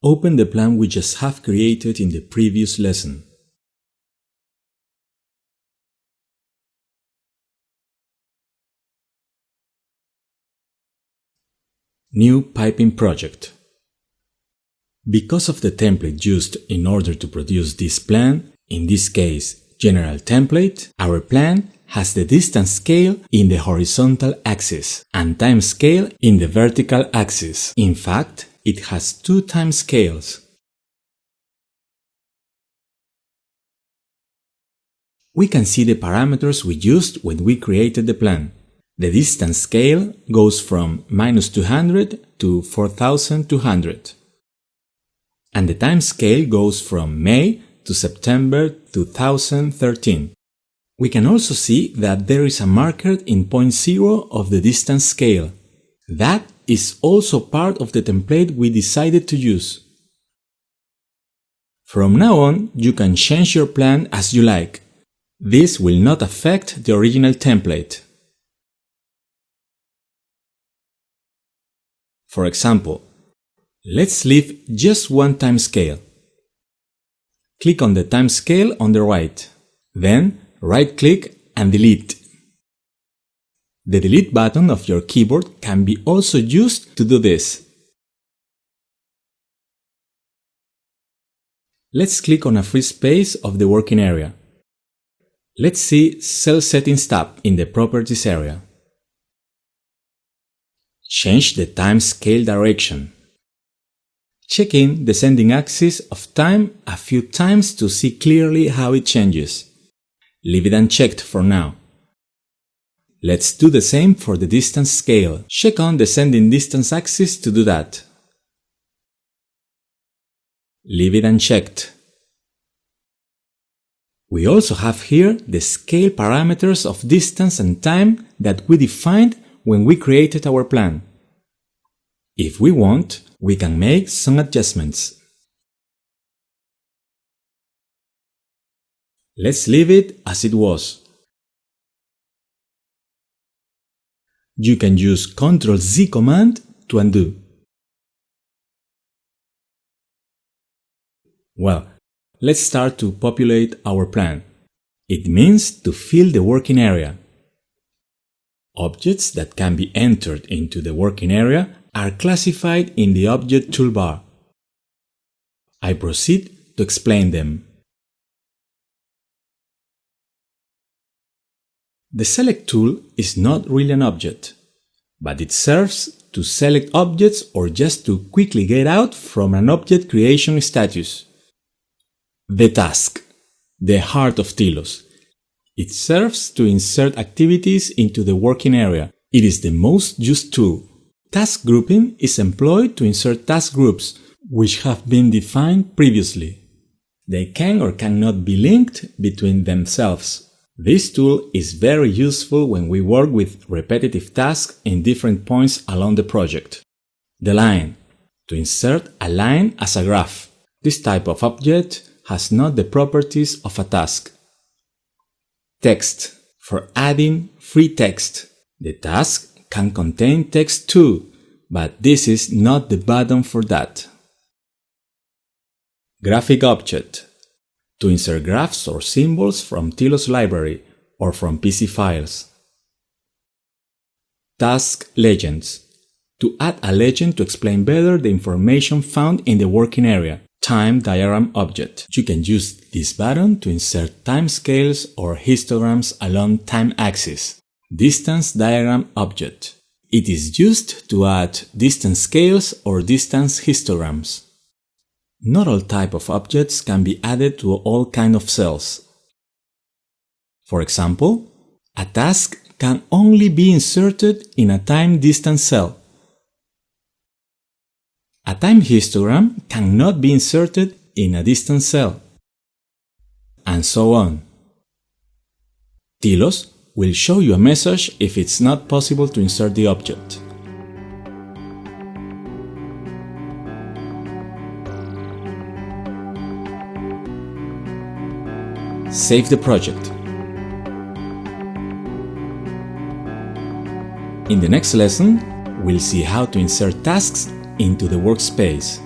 Open the plan we just have created in the previous lesson. New piping project. Because of the template used in order to produce this plan, in this case, general template, our plan has the distance scale in the horizontal axis and time scale in the vertical axis. In fact, it has two time scales. We can see the parameters we used when we created the plan. The distance scale goes from -200 to 4200. And the time scale goes from May to September 2013. We can also see that there is a marker in point 0 of the distance scale. That is also part of the template we decided to use. From now on, you can change your plan as you like. This will not affect the original template. For example, let's leave just one time scale. Click on the time scale on the right. Then, right-click and delete. The delete button of your keyboard can be also used to do this. Let's click on a free space of the working area. Let's see Cell Settings tab in the Properties area. Change the time scale direction. Check in the descending axis of time a few times to see clearly how it changes. Leave it unchecked for now. Let's do the same for the distance scale. Check on the descending distance axis to do that. Leave it unchecked. We also have here the scale parameters of distance and time that we defined when we created our plan. If we want, we can make some adjustments. Let's leave it as it was. You can use Ctrl-Z command to undo. Well, let's start to populate our plan. It means to fill the working area. Objects that can be entered into the working area are classified in the Object toolbar. I proceed to explain them. The Select tool is not really an object, but it serves to select objects or just to quickly get out from an object creation status. The task, the heart of Tilos. It serves to insert activities into the working area. It is the most used tool. Task grouping is employed to insert task groups, which have been defined previously. They can or cannot be linked between themselves. This tool is very useful when we work with repetitive tasks in different points along the project. The line, to insert a line as a graph. This type of object has not the properties of a task. Text, for adding free text. The task can contain text too, but this is not the button for that. Graphic object, to insert graphs or symbols from Tilos library or from PC files. Task legends, to add a legend to explain better the information found in the working area. Time diagram object. You can use this button to insert timescales or histograms along time axis. Distance diagram object. It is used to add distance scales or distance histograms. Not all type of objects can be added to all kind of cells. For example, a task can only be inserted in a time distance cell. A time histogram cannot be inserted in a distance cell, and so on. Tilos will show you a message if it's not possible to insert the object. Save the project. In the next lesson, we'll see how to insert tasks into the workspace.